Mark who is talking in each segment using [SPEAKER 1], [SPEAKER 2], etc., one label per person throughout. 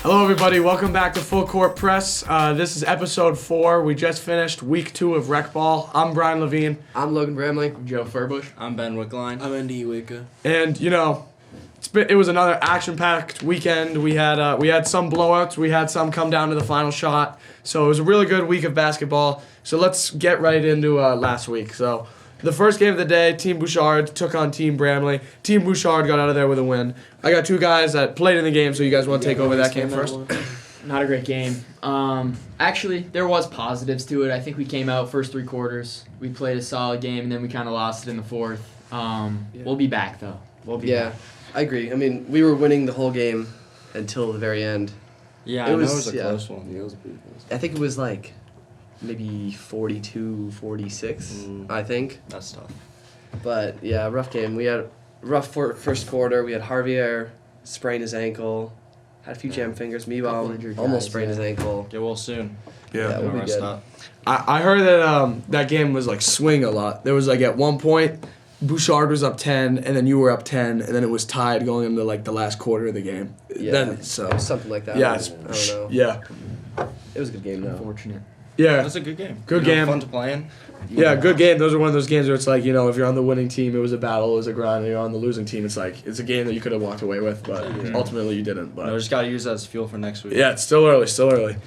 [SPEAKER 1] Hello, everybody. Welcome back to Full Court Press. This is episode 4. We just finished week 2 of Rec Ball. I'm Brian Levine.
[SPEAKER 2] I'm Logan Bramley.
[SPEAKER 3] I'm Joe Furbush.
[SPEAKER 4] I'm Ben Wickline.
[SPEAKER 3] I'm Iweka.
[SPEAKER 1] And it was another action-packed weekend. We had some blowouts. We had some come down to the final shot. So it was a really good week of basketball. So let's get right into last week. So the first game of the day, Team Bouchard took on Team Bramley. Team Bouchard got out of there with a win. I got 2 guys that played in the game, so you guys want to take over that game first?
[SPEAKER 3] Not a great game. Actually, there was positives to it. I think we came out first 3 quarters. We played a solid game, and then we kind of lost it in the fourth. We'll be back, though. We'll be back.
[SPEAKER 2] I agree. I mean, we were winning the whole game until the very end.
[SPEAKER 4] Yeah, it was a close one.
[SPEAKER 5] Yeah, it was a pretty close.
[SPEAKER 2] I think it was like maybe 42-46, I think.
[SPEAKER 4] That's tough.
[SPEAKER 2] But, yeah, rough game. We had a rough first quarter. We had Javier sprain his ankle. Had a few jam fingers.
[SPEAKER 3] Couple
[SPEAKER 2] Meanwhile,
[SPEAKER 3] injured
[SPEAKER 2] almost
[SPEAKER 3] guys,
[SPEAKER 2] sprained his ankle.
[SPEAKER 4] Get well soon.
[SPEAKER 2] Yeah, we'll be
[SPEAKER 4] Rest
[SPEAKER 2] good.
[SPEAKER 4] up.
[SPEAKER 1] I heard that that game was like swing a lot. There was like at one point, Bouchard was up 10, and then you were up 10, and then it was tied going into like the last quarter of the game.
[SPEAKER 2] Yeah,
[SPEAKER 1] So
[SPEAKER 2] something like that.
[SPEAKER 1] yeah,
[SPEAKER 2] I don't know.
[SPEAKER 1] yeah,
[SPEAKER 2] It was a good game, though.
[SPEAKER 3] Unfortunate.
[SPEAKER 1] yeah.
[SPEAKER 4] It was a good game.
[SPEAKER 1] Good game.
[SPEAKER 4] Fun to play in.
[SPEAKER 1] Yeah, good game. Those are one of those games where it's like, if you're on the winning team, it was a battle, it was a grind. And you're on the losing team, it's like, it's a game that you could have walked away with, but ultimately you didn't. But
[SPEAKER 4] We just got to use that as fuel for next week.
[SPEAKER 1] yeah, it's still early.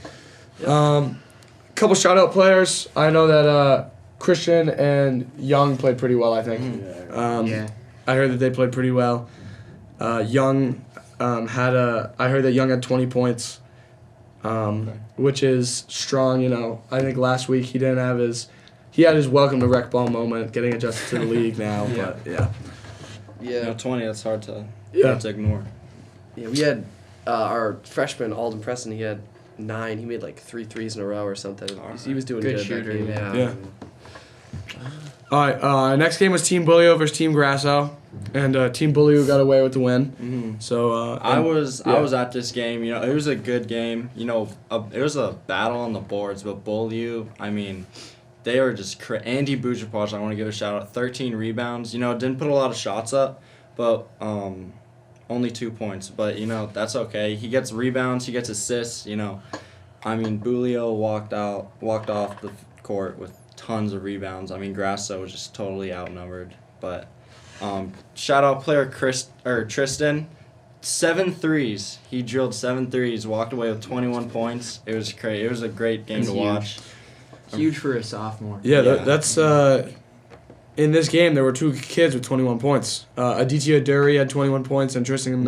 [SPEAKER 1] Couple shout-out players. I know that Christian and Young played pretty well, I think.
[SPEAKER 3] Yeah.
[SPEAKER 1] I heard that they played pretty well. Young I heard that Young had 20 points, which is strong, I think last week he had his welcome to rec ball moment, getting adjusted to the league now, but yeah.
[SPEAKER 2] Yeah.
[SPEAKER 4] 20, that's hard to ignore.
[SPEAKER 2] Yeah, we had our freshman, Alden Preston, he had 9. He made like 3 threes in a row or something. He was doing
[SPEAKER 3] Good
[SPEAKER 2] good
[SPEAKER 3] shooter,
[SPEAKER 2] that game.
[SPEAKER 1] Yeah. All right, next game was Team Bullio versus Team Grasso, and Team Bullio got away with the win.
[SPEAKER 4] Mm-hmm.
[SPEAKER 1] So
[SPEAKER 4] I was at this game. It was a good game. It was a battle on the boards, but Beaulieu, they are just Andy Bujapaj, I want to give a shout out. 13 rebounds. Didn't put a lot of shots up, but only 2 points. But that's okay. He gets rebounds. He gets assists. Beaulieu walked off the court with tons of rebounds. Grasso was just totally outnumbered. But shout out player Tristan. 7 threes. He drilled 7 threes, walked away with 21 points. It was great. It was a great game to watch.
[SPEAKER 3] Huge for a sophomore.
[SPEAKER 1] yeah, that's in this game there were 2 kids with 21 points. Aditya Dury had 21 points, and Tristan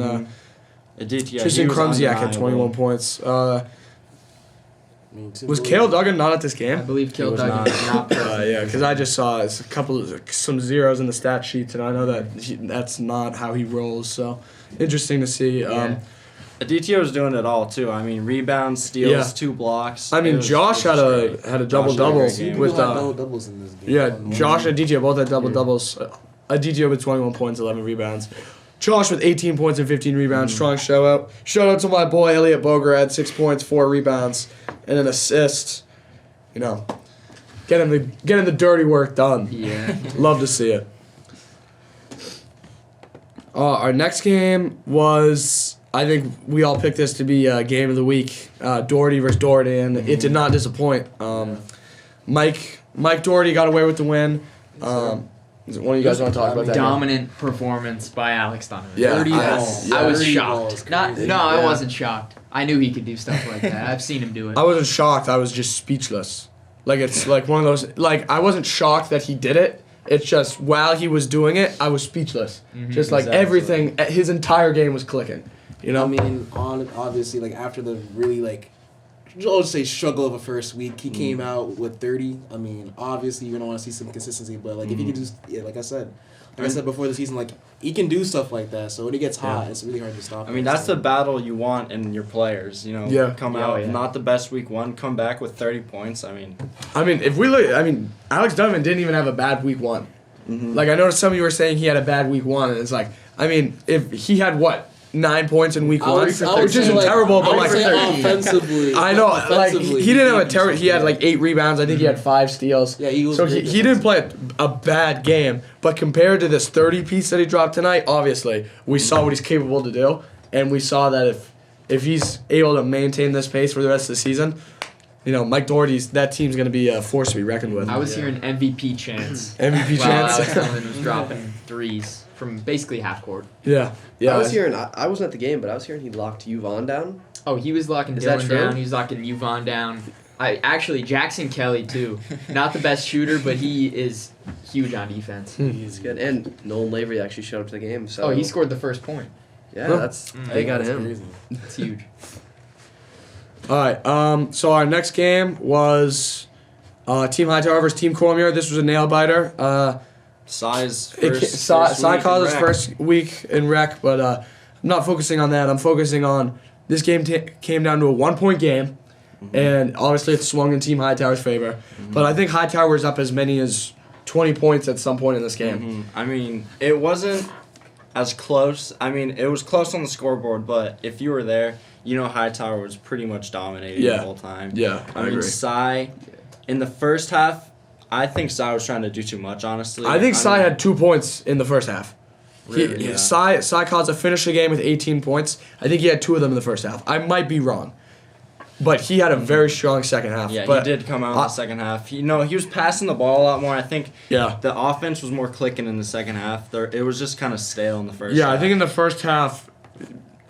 [SPEAKER 1] Krumsiak had 21 points. Was Cale Duggan not at this
[SPEAKER 3] I
[SPEAKER 1] game?
[SPEAKER 3] believe Cale
[SPEAKER 4] was
[SPEAKER 3] Duggan is not present.
[SPEAKER 1] Yeah, because I just saw some zeros in the stat sheets, and I know that that's not how he rolls. So interesting to see.
[SPEAKER 3] Yeah.
[SPEAKER 4] Aditya was doing it all too. Rebounds, steals,
[SPEAKER 1] Yeah.
[SPEAKER 4] 2 blocks.
[SPEAKER 1] Josh had a double double
[SPEAKER 4] great game.
[SPEAKER 1] with
[SPEAKER 5] double doubles in this game.
[SPEAKER 1] yeah. Josh and Aditya both had double doubles. Aditya with 21 points, 11 rebounds. Josh with 18 points and 15 rebounds. Strong shout out. Shout out to my boy Elliot Boger, had 6 points, 4 rebounds, and an assist. Getting the dirty work done.
[SPEAKER 3] Yeah.
[SPEAKER 1] Love to see it. Our next game was, I think we all picked this to be game of the week. Doherty versus Doherty, and it did not disappoint. Mike Doherty got away with the win. One of you guys want to talk about that?
[SPEAKER 3] Dominant performance by Alex Donovan.
[SPEAKER 1] Yeah,
[SPEAKER 3] 30
[SPEAKER 1] I-
[SPEAKER 3] balls.
[SPEAKER 1] yeah.
[SPEAKER 3] I was
[SPEAKER 5] 30
[SPEAKER 3] shocked.
[SPEAKER 5] balls,
[SPEAKER 3] I
[SPEAKER 5] crazy.
[SPEAKER 3] wasn't shocked. I knew he could do stuff like that. I've seen him do it.
[SPEAKER 1] I wasn't shocked. I was just speechless. Like, it's like one of those, like, I wasn't shocked that he did it. It's just, while he was doing it, I was speechless. Just like
[SPEAKER 4] Exactly.
[SPEAKER 1] everything, his entire game was clicking.
[SPEAKER 5] Obviously, like after the really I'll just say struggle of a first week, he came out with 30. Obviously you're gonna want to see some consistency, but if he can just like I said before the season, he can do stuff like that. So when he gets hot, it's really hard to stop.
[SPEAKER 4] That's the battle you want in your players. Come out not the best week 1, come back with 30 points.
[SPEAKER 1] If we look, Alex Donovan didn't even have a bad week 1. Like, I noticed some of you were saying he had a bad week 1, and it's like, if he had 9 points in week 1, which isn't terrible, but like
[SPEAKER 5] offensively.
[SPEAKER 1] I know, he didn't have a terrible. He had 8 rebounds. I think he had 5 steals.
[SPEAKER 5] Yeah, he was.
[SPEAKER 1] So
[SPEAKER 5] great
[SPEAKER 1] he didn't play a bad game, but compared to this 30 piece that he dropped tonight, obviously we saw what he's capable to do, and we saw that if if he's able to maintain this pace for the rest of the season, Mike Doherty's that team's going to be a force to be reckoned with.
[SPEAKER 3] I was hearing MVP chance.
[SPEAKER 1] MVP
[SPEAKER 3] While Alex
[SPEAKER 1] chance.
[SPEAKER 3] Tillman was dropping threes from basically half court.
[SPEAKER 1] Yeah.
[SPEAKER 2] I was hearing. I wasn't at the game, but I was hearing he locked Yvonne down.
[SPEAKER 3] Oh, he was locking
[SPEAKER 2] Is that
[SPEAKER 3] Dylan
[SPEAKER 2] true?
[SPEAKER 3] down. He was locking Yvonne down. Actually, Jackson Kelly, too. Not the best shooter, but he is huge on defense.
[SPEAKER 2] He's good. And Nolan Lavery actually showed up to the game. So
[SPEAKER 3] Oh, he scored the first point.
[SPEAKER 2] Yeah,
[SPEAKER 1] Huh.
[SPEAKER 2] that's they got
[SPEAKER 5] That's
[SPEAKER 2] him.
[SPEAKER 5] crazy.
[SPEAKER 3] It's huge.
[SPEAKER 1] All right. So our next game was Team Hightower versus Team Cormier. This was a nail biter.
[SPEAKER 4] Size
[SPEAKER 1] Cy called his first week in rec, but I'm not focusing on that. I'm focusing on this game came down to a 1-point game, and obviously it swung in Team Hightower's favor. But I think Hightower was up as many as 20 points at some point in this game.
[SPEAKER 4] I mean, it wasn't as close. I mean, it was close on the scoreboard, but if you were there, Hightower was pretty much dominating the whole time.
[SPEAKER 1] Yeah, I
[SPEAKER 4] mean,
[SPEAKER 1] agree.
[SPEAKER 4] Cy, in the first half, I think Cy was trying to do too much, honestly.
[SPEAKER 1] I think Cy had 2 points in the first half.
[SPEAKER 4] Really? Yeah.
[SPEAKER 1] Cy Kaza finished the game with 18 points. I think he had 2 of them in the first half. I might be wrong. But he had a very strong second half.
[SPEAKER 4] Yeah,
[SPEAKER 1] but
[SPEAKER 4] he did come out in the second half. He was passing the ball a lot more. I think the offense was more clicking in the second half. It was just kind of stale in the first half.
[SPEAKER 1] Yeah, I think in the first half,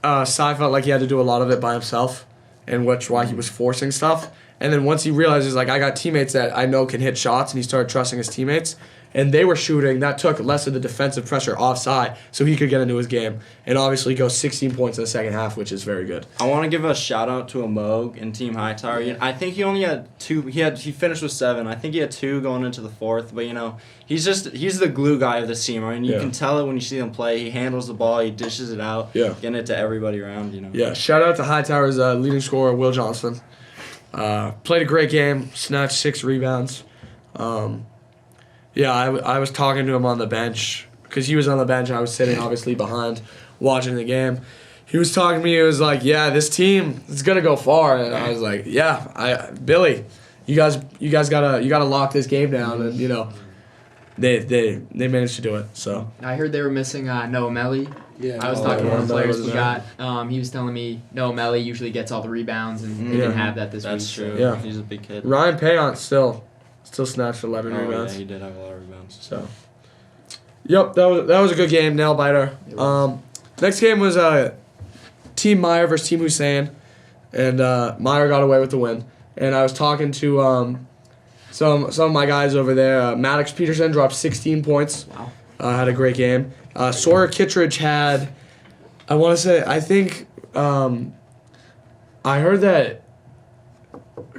[SPEAKER 1] Cy felt like he had to do a lot of it by himself, and why he was forcing stuff. And then once he realizes, I got teammates that I know can hit shots, and he started trusting his teammates, and they were shooting, that took less of the defensive pressure off Cy, so he could get into his game, and obviously go 16 points in the second half, which is very good.
[SPEAKER 4] I want to give a shout out to Amog and Team Hightower. I think he only had 2. He finished with 7. I think he had 2 going into the fourth. But he's the glue guy of this team. I mean, you can tell it when you see him play. He handles the ball. He dishes it out.
[SPEAKER 1] Yeah.
[SPEAKER 4] Getting it to everybody around.
[SPEAKER 1] Yeah. Shout out to Hightower's leading scorer Will Johnson. Played a great game. Snatched 6 rebounds. I was talking to him on the bench because he was on the bench. I was sitting obviously behind, watching the game. He was talking to me. He was like, "Yeah, this team is gonna go far." And I was like, "Yeah, Billy, you guys gotta lock this game down." And they managed to do it. So
[SPEAKER 3] I heard they were missing Noah Melly.
[SPEAKER 5] Yeah.
[SPEAKER 3] I was talking to one of the players we
[SPEAKER 1] was
[SPEAKER 3] got. He was telling me Noah Melly usually gets all the rebounds, and they didn't have that this week.
[SPEAKER 4] That's true.
[SPEAKER 1] Yeah.
[SPEAKER 4] He's a big kid.
[SPEAKER 1] Ryan Payont still snatched 11 rebounds.
[SPEAKER 4] Yeah, he did have a lot of rebounds.
[SPEAKER 1] So, yep, that was a good game, nail biter. Next game was Team Meyer versus Team Hussein, and Meyer got away with the win. And I was talking to some of my guys over there. Maddox Peterson dropped 16 points.
[SPEAKER 3] Wow.
[SPEAKER 1] Had a great game. Sawyer Kittredge had, I think, I heard that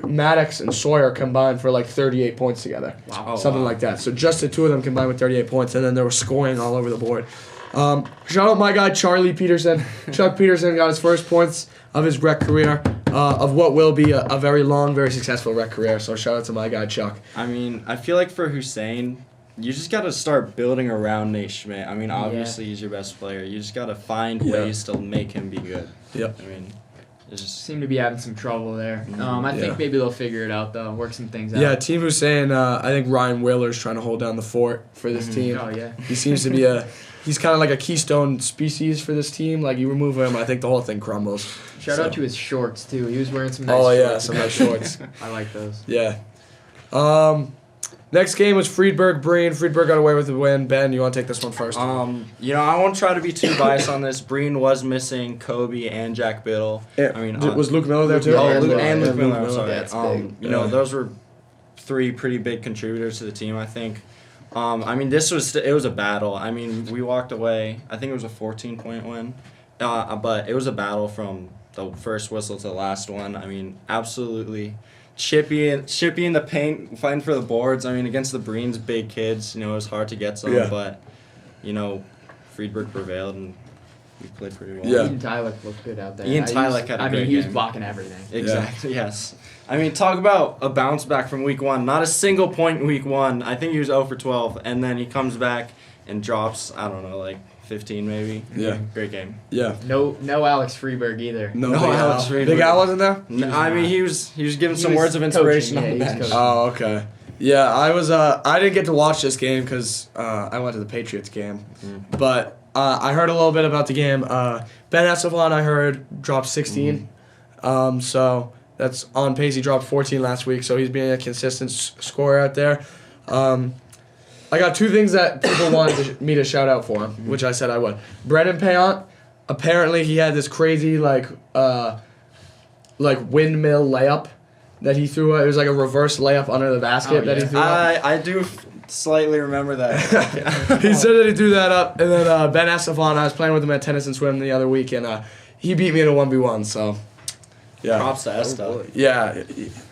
[SPEAKER 1] Maddox and Sawyer combined for 38 points together.
[SPEAKER 3] Wow.
[SPEAKER 1] Something like that. So just the 2 of them combined with 38 points, and then they were scoring all over the board. Shout out my guy, Charlie Peterson. Chuck Peterson got his first points of his rec career, of what will be a very long, very successful rec career. So shout out to my guy, Chuck.
[SPEAKER 4] I mean, I feel like for Hussein, you just got to start building around Nate Schmidt. I mean, obviously he's your best player. You just got to find ways to make him be good.
[SPEAKER 1] Yep.
[SPEAKER 4] I mean, it's just...
[SPEAKER 3] Seem to be having some trouble there. I
[SPEAKER 1] Yeah.
[SPEAKER 3] think maybe they'll figure it out though, work some things out.
[SPEAKER 1] Yeah, Team Hussein, I think Ryan Wheeler's trying to hold down the fort for this team.
[SPEAKER 3] Oh yeah.
[SPEAKER 1] He seems to be he's kind of like a keystone species for this team. You remove him, I think the whole thing crumbles.
[SPEAKER 3] Shout out to his shorts too. He was wearing some nice
[SPEAKER 1] Oh,
[SPEAKER 3] shorts.
[SPEAKER 1] yeah, some nice shorts.
[SPEAKER 3] I like those.
[SPEAKER 1] Yeah. Next game was Friedberg-Breen. Friedberg got away with the win. Ben, you want to take this one first?
[SPEAKER 4] I won't try to be too biased on this. Breen was missing Kobe and Jack Biddle.
[SPEAKER 1] Was Luke Miller there too?
[SPEAKER 4] Oh, Luke
[SPEAKER 1] Yeah,
[SPEAKER 4] Miller. I'm sorry.
[SPEAKER 2] That's big.
[SPEAKER 4] Those were 3 pretty big contributors to the team, I think. It was a battle. I mean, we walked away. I think it was a 14-point win, but it was a battle from the first whistle to the last one. I mean, absolutely. Chippy in the paint, fighting for the boards. I mean, against the Breen's big kids, it was hard to get some, but, Friedberg prevailed and we played pretty well.
[SPEAKER 1] Yeah.
[SPEAKER 3] Ian Tyler looked good out there.
[SPEAKER 4] Ian Tyler had a great
[SPEAKER 3] he was
[SPEAKER 4] game.
[SPEAKER 3] blocking everything.
[SPEAKER 4] Exactly, yes. I mean, talk about a bounce back from week 1. Not a single point in week 1. I think he was 0 for 12, and then he comes back and drops, 15 maybe.
[SPEAKER 1] Yeah.
[SPEAKER 4] Great game.
[SPEAKER 1] Yeah.
[SPEAKER 3] No Alex Freeberg either.
[SPEAKER 1] No,
[SPEAKER 4] No,
[SPEAKER 1] Big
[SPEAKER 4] Alex
[SPEAKER 1] Al.
[SPEAKER 4] Friedberg.
[SPEAKER 1] Big Al wasn't there?
[SPEAKER 4] He was giving some
[SPEAKER 3] was
[SPEAKER 4] words of inspiration
[SPEAKER 3] coaching,
[SPEAKER 4] on
[SPEAKER 3] yeah,
[SPEAKER 4] the
[SPEAKER 3] he was
[SPEAKER 4] bench.
[SPEAKER 3] coaching.
[SPEAKER 1] Oh, okay. Yeah, I didn't get to watch this game because I went to the Patriots game. But I heard a little bit about the game. Ben Estefan, I heard, dropped 16. So that's on pace. He dropped 14 last week, so he's being a consistent scorer out there. I got two things that people wanted me to shout out for him, which I said I would. Brennan Payant, apparently he had this crazy windmill layup that he threw. It was like a reverse layup under the basket that he threw.
[SPEAKER 4] I do slightly remember that.
[SPEAKER 1] He said that he threw that up, and then Ben Estefan, I was playing with him at tennis and swim the other week, and he beat me in a 1v1. So, yeah.
[SPEAKER 4] Props to Esta.
[SPEAKER 1] Yeah.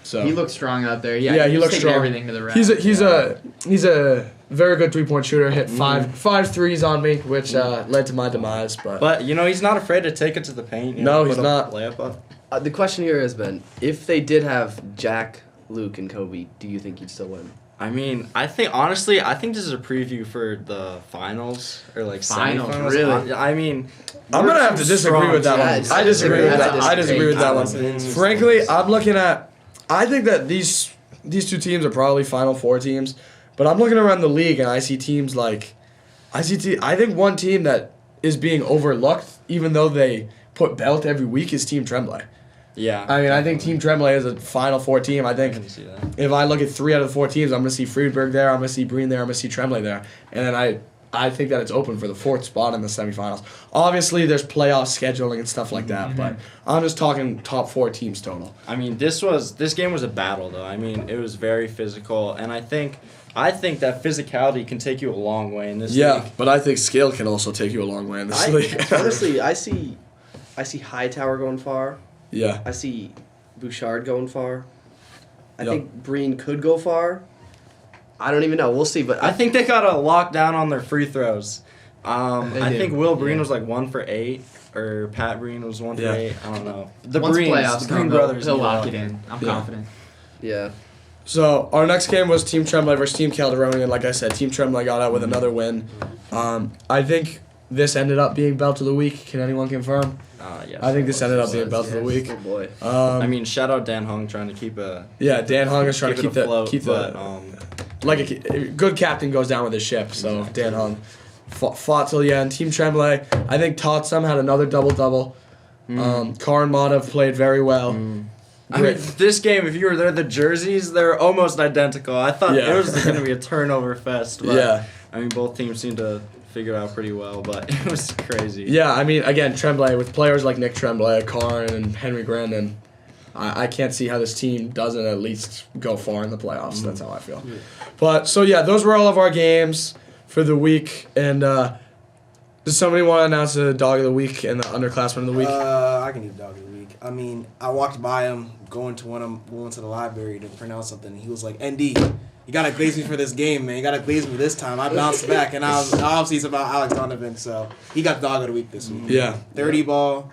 [SPEAKER 1] So
[SPEAKER 3] He looks strong out there. Yeah,
[SPEAKER 1] he
[SPEAKER 3] he's
[SPEAKER 1] looks
[SPEAKER 3] taking
[SPEAKER 1] strong.
[SPEAKER 3] everything to the rack.
[SPEAKER 1] He's a very good 3-point shooter. Hit five threes on me, which led to my demise.
[SPEAKER 4] But he's not afraid to take it to the paint.
[SPEAKER 1] No, he's not.
[SPEAKER 4] Layup up.
[SPEAKER 2] The question here has been, if they did have Jack, Luke, and Kobe, do you think you'd still win?
[SPEAKER 4] I mean, I think this is a preview for the finals or like
[SPEAKER 3] Finals,
[SPEAKER 4] semifinals.
[SPEAKER 2] really?
[SPEAKER 4] I mean,
[SPEAKER 1] I'm gonna have to disagree with that one. I disagree with that. I disagree with that one. Frankly, I'm looking at. I think that these two teams are probably Final Four teams, but I'm looking around the league and I see teams like, I think one team that is being overlooked, even though they put belt every week, is Team Tremblay.
[SPEAKER 4] Yeah.
[SPEAKER 1] I mean, I think Team Tremblay is a Final Four team. I think
[SPEAKER 4] can see that.
[SPEAKER 1] if I look at 3 out of the 4 teams, I'm going to see Friedberg there, I'm going to see Breen there, I'm going to see Tremblay there. And then I think that it's open for the 4th spot in the semifinals. Obviously, there's playoff scheduling and stuff like that, but I'm just talking top 4 teams total.
[SPEAKER 4] I mean, this game was a battle though. I mean, it was very physical, and I think that physicality can take you a long way in this league.
[SPEAKER 1] But I think skill can also take you a long way in this league.
[SPEAKER 2] Honestly, I see Hightower going far.
[SPEAKER 1] Yeah.
[SPEAKER 2] I see Bouchard going far. I
[SPEAKER 1] Yep.
[SPEAKER 2] think Breen could go far. I don't even know. We'll see. But
[SPEAKER 4] I think they got a lockdown on their free throws. I
[SPEAKER 3] do.
[SPEAKER 4] think Will Breen
[SPEAKER 3] Yeah.
[SPEAKER 4] was like 1 for 8, or Pat Breen was 1 for 8. I don't know. The
[SPEAKER 3] Once
[SPEAKER 4] Breens,
[SPEAKER 3] playoffs
[SPEAKER 4] the
[SPEAKER 3] come,
[SPEAKER 4] Breen
[SPEAKER 3] he'll
[SPEAKER 4] brothers,
[SPEAKER 3] lock it in. I'm confident.
[SPEAKER 2] yeah.
[SPEAKER 1] So our next game was Team Tremblay versus Team Calderoni, and like I said, Team Tremblay got out with another win. I think this ended up being Belt of the Week. Can anyone confirm?
[SPEAKER 4] Yes,
[SPEAKER 1] I think
[SPEAKER 4] it
[SPEAKER 1] this
[SPEAKER 4] was.
[SPEAKER 1] ended up being Belt of the Week.
[SPEAKER 2] Oh boy.
[SPEAKER 4] I mean, shout out Dan Hung trying to keep a.
[SPEAKER 1] Yeah, Dan Hung is trying to
[SPEAKER 4] keep
[SPEAKER 1] keep
[SPEAKER 4] it afloat,
[SPEAKER 1] keep
[SPEAKER 4] but,
[SPEAKER 1] a good captain goes down with his ship. So Dan Hung fought till the end. Team Tremblay, I think Totsum had another double. Karin Madov played very well.
[SPEAKER 4] I mean, this game, if you were there, the jerseys, they're almost identical. I thought
[SPEAKER 1] Yeah.
[SPEAKER 4] it was going to be a turnover fest. But,
[SPEAKER 1] Yeah.
[SPEAKER 4] I mean, both teams seemed to figure it out pretty well, but it was crazy.
[SPEAKER 1] Yeah, I mean, again, Tremblay, with players like Nick Tremblay, Karin, and Henry Grandin, I can't see how this team doesn't at least go far in the playoffs. That's how I feel. But, so yeah, those were all of our games for the week. And does somebody want to announce the dog of the week and the underclassman of the week?
[SPEAKER 5] I can do dog of the week. I mean, I walked by him going to the library to print out something. And he was like, "ND, you gotta glaze me for this game, man. You gotta glaze me this time." I bounced back, and obviously it's about Alex Donovan, so he got dog of the week this week.
[SPEAKER 1] Yeah.
[SPEAKER 5] 30 ball,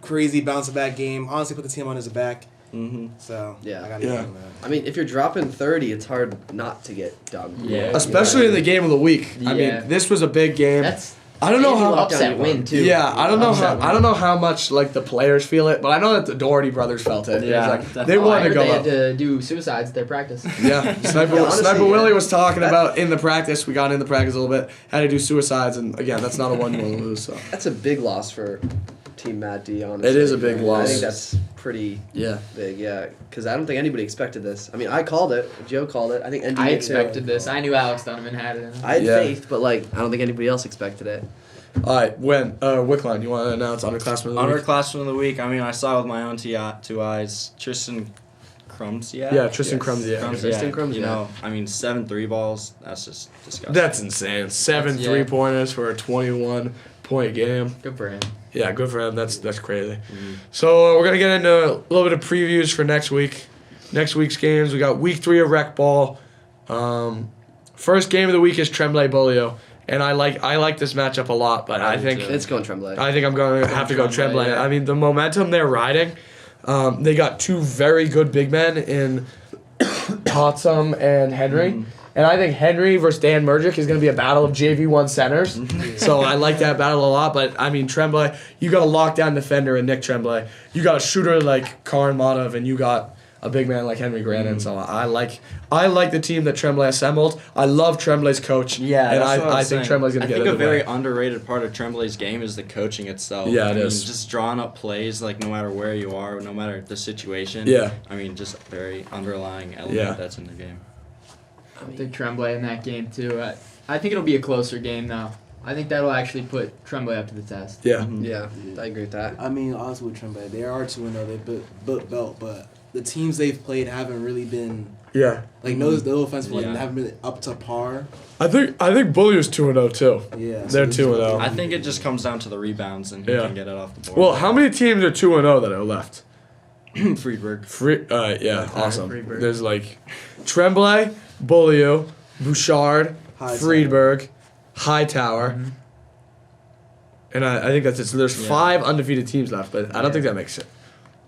[SPEAKER 5] crazy bounce back game. Honestly, put the team on his back.
[SPEAKER 4] Mm-hmm.
[SPEAKER 5] So
[SPEAKER 2] Yeah.
[SPEAKER 5] I gotta
[SPEAKER 1] Yeah.
[SPEAKER 5] give him that.
[SPEAKER 2] I mean, if you're dropping 30, it's hard not to get dog.
[SPEAKER 3] Yeah.
[SPEAKER 1] Especially in the game of the week. I
[SPEAKER 3] Yeah.
[SPEAKER 1] mean, this was a big game.
[SPEAKER 3] That's
[SPEAKER 1] I don't know how
[SPEAKER 3] upset win too.
[SPEAKER 1] Yeah, I don't know
[SPEAKER 3] Upset win.
[SPEAKER 1] how how much like the players feel it, but I know that the Doherty brothers felt it.
[SPEAKER 4] Yeah,
[SPEAKER 1] It was like, they
[SPEAKER 4] definitely.
[SPEAKER 3] Oh, I
[SPEAKER 1] wanted to
[SPEAKER 3] heard
[SPEAKER 1] go
[SPEAKER 3] they
[SPEAKER 1] up.
[SPEAKER 3] had to do suicides at their practice.
[SPEAKER 1] Yeah, Sniper,
[SPEAKER 2] Yeah, honestly,
[SPEAKER 1] Sniper
[SPEAKER 2] yeah.
[SPEAKER 1] Willie was talking about in the practice. We got into practice a little bit. Had to do suicides, and again, that's not a one you want to lose. So
[SPEAKER 2] That's a big loss for Team Matt D, honestly.
[SPEAKER 1] It is a big
[SPEAKER 2] I
[SPEAKER 1] loss.
[SPEAKER 2] think that's pretty
[SPEAKER 1] yeah,
[SPEAKER 2] big, yeah. Because I don't think anybody expected this. I mean, I called it. Joe called it. I think ND
[SPEAKER 3] I
[SPEAKER 2] did, too.
[SPEAKER 3] expected this. I knew Alex Donovan had it.
[SPEAKER 2] I had
[SPEAKER 1] Yeah.
[SPEAKER 2] faith, but like I don't think anybody else expected it.
[SPEAKER 1] all right. When Wickline, you want to announce underclassman of the week?
[SPEAKER 4] Underclassman of the week, I mean, I saw with my own two eyes, Tristan Krumsiak.
[SPEAKER 1] Yeah, Tristan
[SPEAKER 2] Yes.
[SPEAKER 1] Crumbs. Yeah,
[SPEAKER 2] Tristan Krumsiak.
[SPEAKER 4] You know, I mean, 7 3-balls, that's just disgusting.
[SPEAKER 1] that's insane. 7
[SPEAKER 3] Yeah.
[SPEAKER 1] 3-pointers for a 21-point game.
[SPEAKER 3] Good for him.
[SPEAKER 1] Yeah, good for him. That's crazy. So we're gonna get into a little bit of previews for next week. Next week's games. We got week 3 of rec ball. First game of the week is Tremblay Bolio, and I like this matchup a lot. But I think
[SPEAKER 2] It's going Tremblay.
[SPEAKER 1] I think I'm going to have to go
[SPEAKER 3] Tremblay,
[SPEAKER 1] Tremblay.
[SPEAKER 3] yeah.
[SPEAKER 1] I mean, the momentum they're riding. They got 2 very good big men in Totsum and Henry. And I think Henry versus Dan Murgic is going to be a battle of JV1 centers. So I like that battle a lot. But, I mean, Tremblay, you got a lockdown defender in Nick Tremblay. You got a shooter like Karin Madov, and you got a big man like Henry Grannon. So I like the team that Tremblay assembled. I love Tremblay's coach.
[SPEAKER 4] Yeah,
[SPEAKER 1] and
[SPEAKER 4] that's what
[SPEAKER 1] I
[SPEAKER 4] was
[SPEAKER 1] think
[SPEAKER 4] saying.
[SPEAKER 1] Tremblay's gonna
[SPEAKER 4] I
[SPEAKER 1] get
[SPEAKER 4] think
[SPEAKER 1] it.
[SPEAKER 4] a very underrated part of Tremblay's game is the coaching itself.
[SPEAKER 1] Yeah,
[SPEAKER 4] I
[SPEAKER 1] it
[SPEAKER 4] mean,
[SPEAKER 1] is.
[SPEAKER 4] just drawing up plays, like no matter where you are, no matter the situation.
[SPEAKER 1] Yeah.
[SPEAKER 4] I mean, just a very underlying element
[SPEAKER 1] Yeah.
[SPEAKER 4] that's in the game.
[SPEAKER 3] I think Tremblay in that game too. I think it'll be a closer game though. I think that'll actually put Tremblay up to the test.
[SPEAKER 1] Yeah.
[SPEAKER 2] Yeah, I agree with that.
[SPEAKER 5] I mean, honestly, with Tremblay, they are 2-0. They built belt, but the teams they've played haven't really been
[SPEAKER 1] Yeah.
[SPEAKER 5] like no offense, but like,
[SPEAKER 4] Yeah.
[SPEAKER 5] haven't been up to par.
[SPEAKER 1] I think Bully was 2-0 too.
[SPEAKER 5] Yeah,
[SPEAKER 1] They're
[SPEAKER 5] this
[SPEAKER 1] 2-0.
[SPEAKER 4] I think it just comes down to the rebounds and who
[SPEAKER 1] Yeah.
[SPEAKER 4] can get it off the board.
[SPEAKER 1] Well, how many teams are 2-0 that are left?
[SPEAKER 4] Friedberg.
[SPEAKER 1] Yeah, awesome.
[SPEAKER 3] Friedberg.
[SPEAKER 1] There's like Tremblay, Beaulieu, Bouchard,
[SPEAKER 5] Hightower.
[SPEAKER 1] Friedberg, Hightower. And I think that's it. So there's
[SPEAKER 4] Yeah.
[SPEAKER 1] 5 undefeated teams left, but I don't think that makes sense.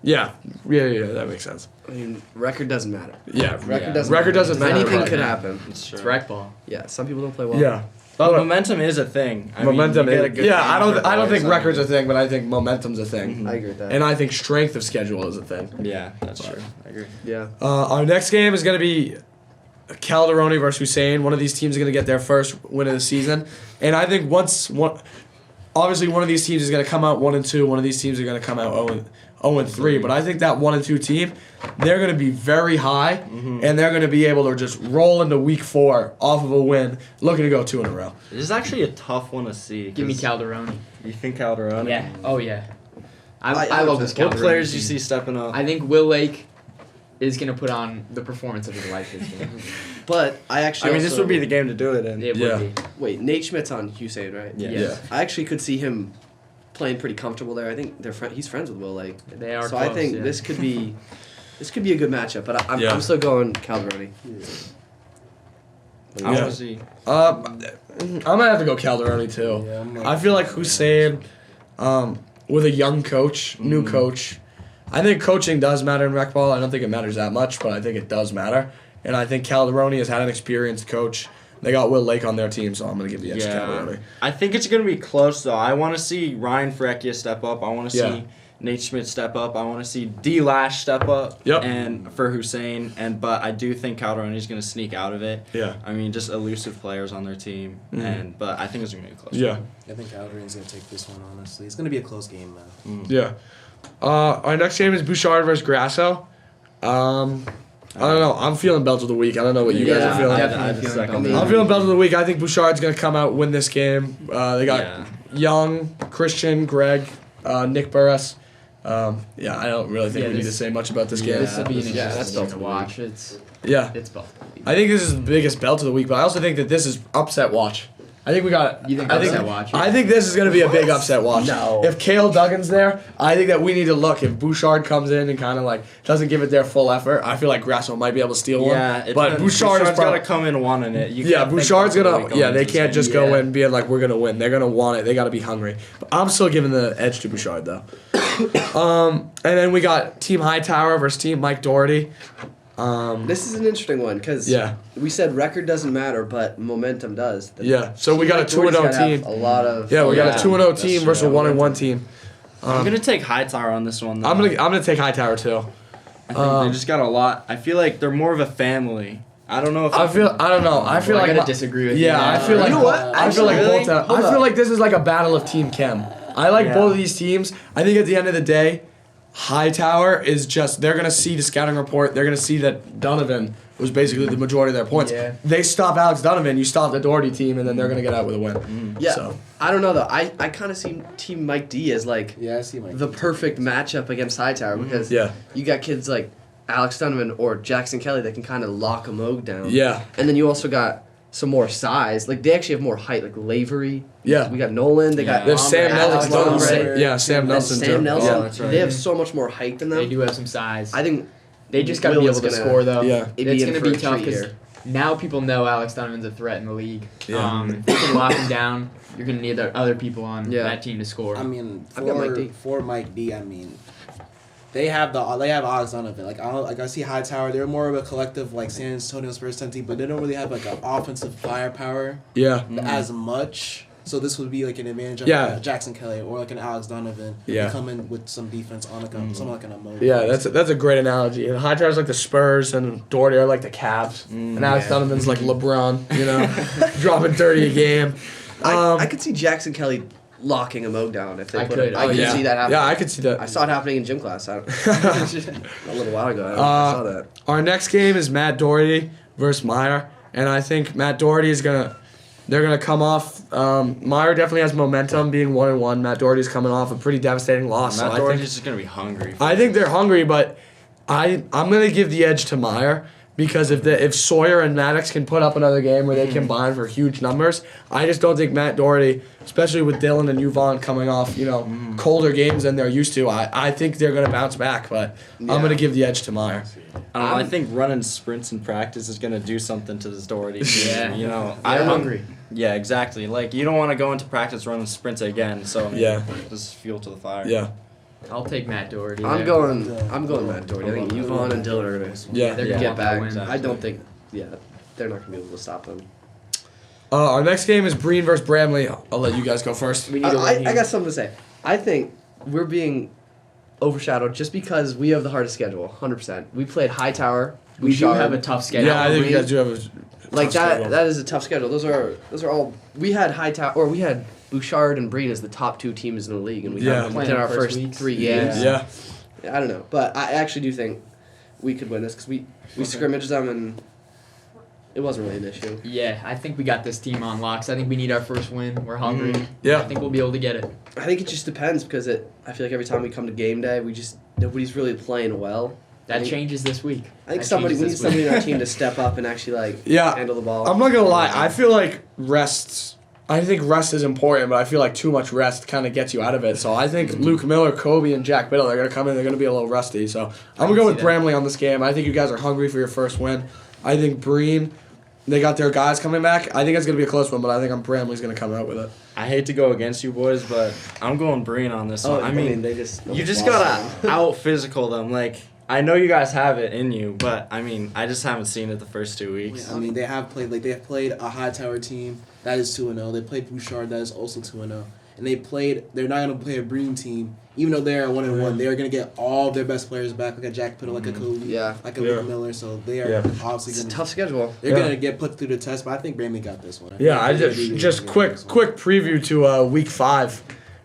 [SPEAKER 1] Yeah, that makes sense.
[SPEAKER 2] I mean, record doesn't matter.
[SPEAKER 1] Yeah,
[SPEAKER 2] Record doesn't.
[SPEAKER 1] record doesn't matter.
[SPEAKER 2] Anything
[SPEAKER 1] right.
[SPEAKER 2] could happen.
[SPEAKER 4] It's true.
[SPEAKER 3] It's rec ball.
[SPEAKER 2] Yeah, some people don't play well.
[SPEAKER 1] Yeah.
[SPEAKER 4] But momentum is a thing. I mean,
[SPEAKER 1] Momentum.
[SPEAKER 4] you get a
[SPEAKER 1] Is,
[SPEAKER 4] good
[SPEAKER 1] yeah,
[SPEAKER 4] game
[SPEAKER 1] I don't
[SPEAKER 4] for
[SPEAKER 1] think
[SPEAKER 4] boys,
[SPEAKER 1] record's
[SPEAKER 4] I
[SPEAKER 1] a thing, but I think momentum's a thing.
[SPEAKER 2] I agree with that.
[SPEAKER 1] And I think strength of schedule is a thing.
[SPEAKER 4] mean, yeah, that's true. I agree.
[SPEAKER 2] yeah.
[SPEAKER 1] Our next game is going to be Calderoni versus Hussein. One of these teams is going to get their first win of the season. And I think obviously one of these teams is going to come out 1-2. One of these teams are going to come out 0-3. But I think that 1-2 team, they're going to be very high, and they're going to be able to just roll into week 4 off of a win, looking to go 2 in a row.
[SPEAKER 4] This is actually a tough one to see.
[SPEAKER 3] Give me
[SPEAKER 4] 'cause
[SPEAKER 3] Calderoni.
[SPEAKER 4] You think Calderoni?
[SPEAKER 3] Yeah. Oh yeah.
[SPEAKER 2] I
[SPEAKER 3] I love this Calderoni.
[SPEAKER 4] What players do you
[SPEAKER 3] team.
[SPEAKER 4] see stepping up?
[SPEAKER 3] I think Will Lake is gonna put on the performance of his life this game.
[SPEAKER 2] But I actually.
[SPEAKER 4] I mean, this
[SPEAKER 2] also-
[SPEAKER 4] would be the game to do it in.
[SPEAKER 3] It
[SPEAKER 1] Yeah.
[SPEAKER 3] would be.
[SPEAKER 2] Wait, Nate Schmidt's on Hussein, right?
[SPEAKER 4] Yeah.
[SPEAKER 3] Yes.
[SPEAKER 2] I actually could see him playing pretty comfortable there. I think he's friends with Will Lake.
[SPEAKER 3] They are
[SPEAKER 2] So
[SPEAKER 3] close,
[SPEAKER 2] I think
[SPEAKER 3] yeah.
[SPEAKER 2] this could be a good matchup. But I'm
[SPEAKER 1] Yeah.
[SPEAKER 2] still going Calderoni.
[SPEAKER 4] I
[SPEAKER 1] Yeah.
[SPEAKER 4] want to see.
[SPEAKER 1] I'm gonna have to go Calderoni too.
[SPEAKER 5] Yeah, I'm
[SPEAKER 1] I feel like Hussein, with a young coach, new coach. I think coaching does matter in rec ball. I don't think it matters that much, but I think it does matter. And I think Calderoni has had an experienced coach. They got Will Lake on their team, so I'm gonna give the edge to Calderoni.
[SPEAKER 4] I think it's going to be close, though. I want to see Ryan Frekia step up. I want to
[SPEAKER 1] Yeah.
[SPEAKER 4] see Nate Schmidt step up. I want to see D. Lash step up.
[SPEAKER 1] Yep.
[SPEAKER 4] And for Hussein, but I do think Calderoni's going to sneak out of it.
[SPEAKER 1] Yeah.
[SPEAKER 4] I mean, just elusive players on their team, but I think it's going to be close.
[SPEAKER 1] Yeah.
[SPEAKER 5] I think Calderoni's gonna take this one. Honestly, it's gonna be a close game though.
[SPEAKER 1] Yeah. Our next game is Bouchard versus Grasso. I don't know. I'm feeling belt of the week. I don't know what you guys
[SPEAKER 2] Yeah,
[SPEAKER 1] are feeling.
[SPEAKER 3] definitely
[SPEAKER 4] I have a
[SPEAKER 3] feeling
[SPEAKER 4] second.
[SPEAKER 3] belt.
[SPEAKER 1] I'm feeling belt of the week. I think Bouchard's gonna come out, win this game. They got
[SPEAKER 4] Yeah.
[SPEAKER 1] Young, Christian, Greg, Nick Burris. I don't really think
[SPEAKER 3] Yeah,
[SPEAKER 1] we need to
[SPEAKER 3] this-
[SPEAKER 1] say much about this
[SPEAKER 3] Yeah,
[SPEAKER 1] game.
[SPEAKER 3] this will be an
[SPEAKER 2] Yeah,
[SPEAKER 3] interesting
[SPEAKER 2] that's
[SPEAKER 3] game
[SPEAKER 2] belt
[SPEAKER 3] to
[SPEAKER 2] of the
[SPEAKER 3] watch. It's
[SPEAKER 1] Yeah,
[SPEAKER 3] belt. of the week.
[SPEAKER 1] I think this is the biggest belt of the week, but I also think that this is upset watch. I think we got.
[SPEAKER 3] You think
[SPEAKER 1] I think,
[SPEAKER 3] upset watch?
[SPEAKER 1] I think this is going to be a big upset watch.
[SPEAKER 2] No.
[SPEAKER 1] If Cale Duggan's there, I think that we need to look. If Bouchard comes in and kind of like doesn't give it their full effort, I feel like Grasso might be able to steal one.
[SPEAKER 4] Yeah,
[SPEAKER 1] but Bouchard is
[SPEAKER 4] got
[SPEAKER 1] probably.
[SPEAKER 4] to come in wanting it. You
[SPEAKER 1] Yeah,
[SPEAKER 4] can't think
[SPEAKER 1] Bouchard's
[SPEAKER 4] about
[SPEAKER 1] gonna.
[SPEAKER 4] going
[SPEAKER 1] Yeah, they
[SPEAKER 4] into
[SPEAKER 1] can't
[SPEAKER 4] this
[SPEAKER 1] just
[SPEAKER 4] game.
[SPEAKER 1] go in being like we're gonna win. They're gonna want it. They got to be hungry. But I'm still giving the edge to Bouchard though. And then we got Team Hightower versus Team Mike Doherty.
[SPEAKER 2] This is an interesting one because
[SPEAKER 1] Yeah.
[SPEAKER 2] we said record doesn't matter, but momentum does.
[SPEAKER 1] Yeah, so we got a 2-0 team.
[SPEAKER 2] A lot of
[SPEAKER 1] Yeah, we got
[SPEAKER 4] Yeah,
[SPEAKER 1] a 2-0
[SPEAKER 4] that's
[SPEAKER 1] team
[SPEAKER 4] true.
[SPEAKER 1] versus a 1-1 team.
[SPEAKER 4] I'm going to take Hightower on this one, though.
[SPEAKER 1] I'm gonna take Hightower too.
[SPEAKER 4] I think they just got a lot. I feel like they're more of a family. I don't know if
[SPEAKER 1] I don't know. I feel
[SPEAKER 3] I
[SPEAKER 1] like
[SPEAKER 3] gotta disagree with you.
[SPEAKER 1] Yeah, I
[SPEAKER 3] there.
[SPEAKER 1] feel like
[SPEAKER 2] You know what?
[SPEAKER 1] I feel like
[SPEAKER 4] Actually,
[SPEAKER 1] both. I
[SPEAKER 2] hold
[SPEAKER 1] feel
[SPEAKER 2] up.
[SPEAKER 1] like this is like a battle of Team Chem. I like
[SPEAKER 4] Yeah.
[SPEAKER 1] both of these teams. I think at the end of the day, Hightower is just they're gonna see the scouting report. They're gonna see that Donovan was basically the majority of their points.
[SPEAKER 3] Yeah.
[SPEAKER 1] They stop Alex Donovan, you stop the Doherty team, and then they're gonna get out with a win.
[SPEAKER 2] Yeah,
[SPEAKER 1] So.
[SPEAKER 2] I don't know though. I kind of see Team Mike D as like
[SPEAKER 5] Yeah, I see Mike.
[SPEAKER 2] the perfect matchup against Hightower because
[SPEAKER 1] Yeah.
[SPEAKER 2] you got kids like Alex Donovan or Jackson Kelly that can kind of lock a Moog down.
[SPEAKER 1] Yeah.
[SPEAKER 2] And then you also got some more size. Like they actually have more height. Like Lavery.
[SPEAKER 1] Yeah.
[SPEAKER 2] We got Nolan. They got
[SPEAKER 4] Yeah.
[SPEAKER 1] There's Sam
[SPEAKER 2] Alex
[SPEAKER 1] Nelson.
[SPEAKER 2] Donovan.
[SPEAKER 1] Yeah, Sam
[SPEAKER 2] And
[SPEAKER 1] Nelson
[SPEAKER 2] Sam
[SPEAKER 1] too.
[SPEAKER 2] Nelson.
[SPEAKER 1] Yeah.
[SPEAKER 4] that's right.
[SPEAKER 2] They have so much more height than them.
[SPEAKER 3] They do have some size.
[SPEAKER 2] I think
[SPEAKER 3] They just got to be
[SPEAKER 2] Will
[SPEAKER 3] able to
[SPEAKER 2] is gonna-
[SPEAKER 3] score though.
[SPEAKER 1] Yeah.
[SPEAKER 2] It'd
[SPEAKER 3] It's
[SPEAKER 2] be in
[SPEAKER 3] going
[SPEAKER 2] for
[SPEAKER 3] to
[SPEAKER 2] a
[SPEAKER 3] be tough
[SPEAKER 2] treat
[SPEAKER 3] because
[SPEAKER 2] here.
[SPEAKER 3] now people know Alex Donovan's a threat in the league.
[SPEAKER 1] Yeah.
[SPEAKER 3] If you can lock him down, you're going to need other people on
[SPEAKER 2] Yeah.
[SPEAKER 3] that team to score.
[SPEAKER 5] I mean,
[SPEAKER 2] I've got Mike D.
[SPEAKER 5] for Mike D, I mean, they have Alex Donovan. I see Hightower. They're more of a collective like San Antonio Spurs team, but they don't really have like an offensive firepower
[SPEAKER 1] Yeah.
[SPEAKER 5] as much. So this would be like an advantage of Jackson Kelly or like an Alex Donovan.
[SPEAKER 1] Yeah.
[SPEAKER 5] To come in with some defense on like something like an mode.
[SPEAKER 1] Yeah, that's a great analogy. The Hightower's like the Spurs and Doherty are like the Cavs. And Alex Donovan's like LeBron, dropping 30 a game.
[SPEAKER 2] I could see Jackson Kelly locking a Moog down if they
[SPEAKER 3] I
[SPEAKER 2] put
[SPEAKER 3] could.
[SPEAKER 2] it. I could see that happening.
[SPEAKER 1] Yeah, I could see that.
[SPEAKER 2] I saw it happening in gym class a little while ago. I saw that.
[SPEAKER 1] Our next game is Matt Doherty versus Meyer, and I think Matt Doherty is they're gonna come off. Meyer definitely has momentum, being 1-1. Matt Doherty's coming off a pretty devastating loss.
[SPEAKER 4] Matt
[SPEAKER 1] so
[SPEAKER 4] Doherty's just gonna be hungry.
[SPEAKER 1] I think they're hungry, but I'm gonna give the edge to Meyer. Because if Sawyer and Maddox can put up another game where they combine for huge numbers, I just don't think Matt Doherty, especially with Dylan and Yvonne coming off, colder games than they're used to, I think they're going to bounce back. But I'm going to give the edge to Meyer.
[SPEAKER 4] I think running sprints in practice is going to do something to this Doherty team.
[SPEAKER 3] Yeah.
[SPEAKER 4] I'm
[SPEAKER 3] hungry.
[SPEAKER 4] Yeah, exactly. Like, you don't want to go into practice running sprints again. So, just fuel to the fire.
[SPEAKER 1] Yeah.
[SPEAKER 3] I'll take Matt Doherty.
[SPEAKER 2] I'm going Matt Doherty. I think Yvonne and Dylan are gonna.
[SPEAKER 1] Yeah.
[SPEAKER 2] They're
[SPEAKER 3] Yeah.
[SPEAKER 2] gonna get back.
[SPEAKER 4] Exactly.
[SPEAKER 2] I don't think. Yeah, they're not gonna be able to stop them.
[SPEAKER 1] Our next game is Breen versus Bramley. I'll let you guys go first.
[SPEAKER 3] We need a win
[SPEAKER 2] I
[SPEAKER 3] here.
[SPEAKER 2] got something to say. I think we're being overshadowed just because we have the hardest schedule. 100%. We played Hightower.
[SPEAKER 3] We do
[SPEAKER 2] Bouchard.
[SPEAKER 3] have a tough schedule.
[SPEAKER 1] Yeah, I think you guys do have a
[SPEAKER 2] Like
[SPEAKER 1] tough
[SPEAKER 2] that.
[SPEAKER 1] schedule.
[SPEAKER 2] That is a tough schedule. Those are all. We had Hightower, or we had Bouchard and Breen as the top 2 teams in the league, and we
[SPEAKER 1] Yeah.
[SPEAKER 2] had them
[SPEAKER 3] Playing
[SPEAKER 2] within
[SPEAKER 3] our
[SPEAKER 2] our
[SPEAKER 3] first
[SPEAKER 2] first
[SPEAKER 3] weeks.
[SPEAKER 2] 3 games.
[SPEAKER 1] Yeah.
[SPEAKER 2] I don't know, but I actually do think we could win this because we scrimmaged them and it wasn't really an issue.
[SPEAKER 3] Yeah, I think we got this team on locks. I think we need our first win. We're hungry.
[SPEAKER 1] Yeah.
[SPEAKER 3] I think we'll be able to get it.
[SPEAKER 2] I think it just depends because I feel like every time we come to game day, nobody's really playing well.
[SPEAKER 3] That
[SPEAKER 2] I think-
[SPEAKER 3] changes this week.
[SPEAKER 2] I think
[SPEAKER 3] That
[SPEAKER 2] we
[SPEAKER 3] changes
[SPEAKER 2] need
[SPEAKER 3] this
[SPEAKER 2] somebody
[SPEAKER 3] week.
[SPEAKER 2] in our team to step up and actually
[SPEAKER 1] Yeah.
[SPEAKER 2] handle the ball.
[SPEAKER 1] I'm not going to lie. I feel like I think rest is important, but I feel like too much rest kind of gets you out of it. So I think Luke Miller, Kobe, and Jack Biddle, they're going to come in. They're going to be a little rusty. So I'm going to go with
[SPEAKER 3] see that.
[SPEAKER 1] Bramley on this game. I think you guys are hungry for your first win. I think Breen, they got their guys coming back. I think it's going to be a close one, but I think Bramley's going to come out with it.
[SPEAKER 4] I hate to go against you boys, but I'm going Breen on this one. I mean,
[SPEAKER 2] they just
[SPEAKER 4] you just gotta out physical them. Like, I know you guys have it in you, but I mean, I just haven't seen it the first 2 weeks.
[SPEAKER 5] I mean, they have played a Hightower team that is 2-0. They played Bouchard that is also 2-0. And they're not gonna play a Breen team, even though they're 1-1. They are gonna get all their best players back, like a Jack Piddle, like a Kobe, like a Luke Miller. So they are obviously
[SPEAKER 2] It's a
[SPEAKER 5] gonna.
[SPEAKER 2] tough schedule.
[SPEAKER 5] They're gonna get put through the test, but I think Bramley got this one.
[SPEAKER 1] Yeah, I
[SPEAKER 5] think they
[SPEAKER 1] just
[SPEAKER 5] do
[SPEAKER 1] quick
[SPEAKER 5] this one.
[SPEAKER 1] preview to week 5.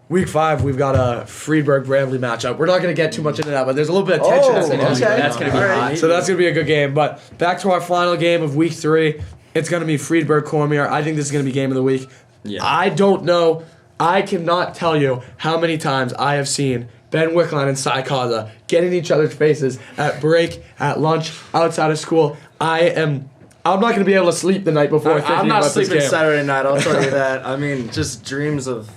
[SPEAKER 1] Week 5, we've got a Friedberg-Bramley matchup. We're not going to get too much into that, but there's a little bit of tension that's going to
[SPEAKER 3] okay. That's gonna be hot.
[SPEAKER 1] So that's going to be a good game. But back to our final game of week 3. It's going to be Friedberg-Cormier. I think this is going to be game of the week.
[SPEAKER 4] Yeah.
[SPEAKER 1] I don't know. I cannot tell you how many times I have seen Ben Wickline and Cy Kaza get in each other's faces at break, at lunch, outside of school. I'm not going to be able to sleep the night before thinking
[SPEAKER 4] I'm not
[SPEAKER 1] about this
[SPEAKER 4] sleeping
[SPEAKER 1] game.
[SPEAKER 4] Saturday night, I'll tell you that. I mean, just dreams of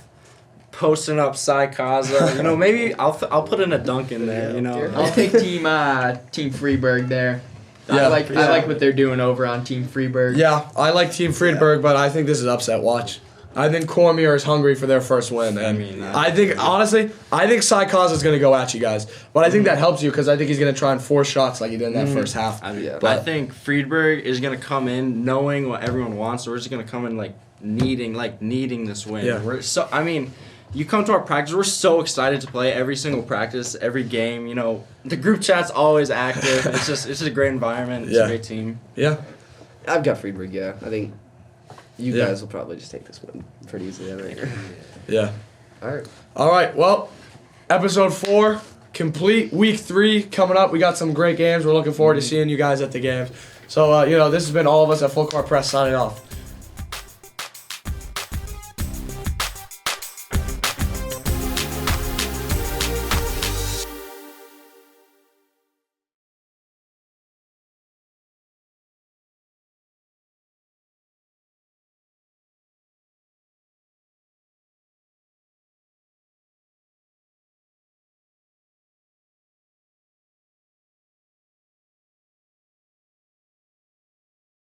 [SPEAKER 4] posting up Cy Kaza. Maybe I'll put in a dunk in there,
[SPEAKER 3] I'll take team Freeburg there.
[SPEAKER 1] Yeah.
[SPEAKER 3] I like what they're doing over on Team Freeburg.
[SPEAKER 1] Yeah, I like Team Friedberg, but I think this is upset watch. I think Cormier is hungry for their first win, and I think Cy Kaza is going to go at you guys, but I think that helps you because I think he's going to try and force shots like he did in that first half.
[SPEAKER 4] I think Friedberg is going to come in knowing what everyone wants. We're just going to come in needing this win.
[SPEAKER 1] Yeah.
[SPEAKER 4] You come to our practice, we're so excited to play every single practice, every game. The group chat's always active. It's just a great environment. It's a great team.
[SPEAKER 1] Yeah.
[SPEAKER 2] I've got Friedberg. Yeah, I think you
[SPEAKER 1] Yeah.
[SPEAKER 2] guys will probably just take this one pretty easily. I think.
[SPEAKER 1] Yeah.
[SPEAKER 2] All right.
[SPEAKER 1] Well, episode 4 complete. Week 3 coming up. We got some great games. We're looking forward to seeing you guys at the games. So, this has been all of us at Full Court Press signing off.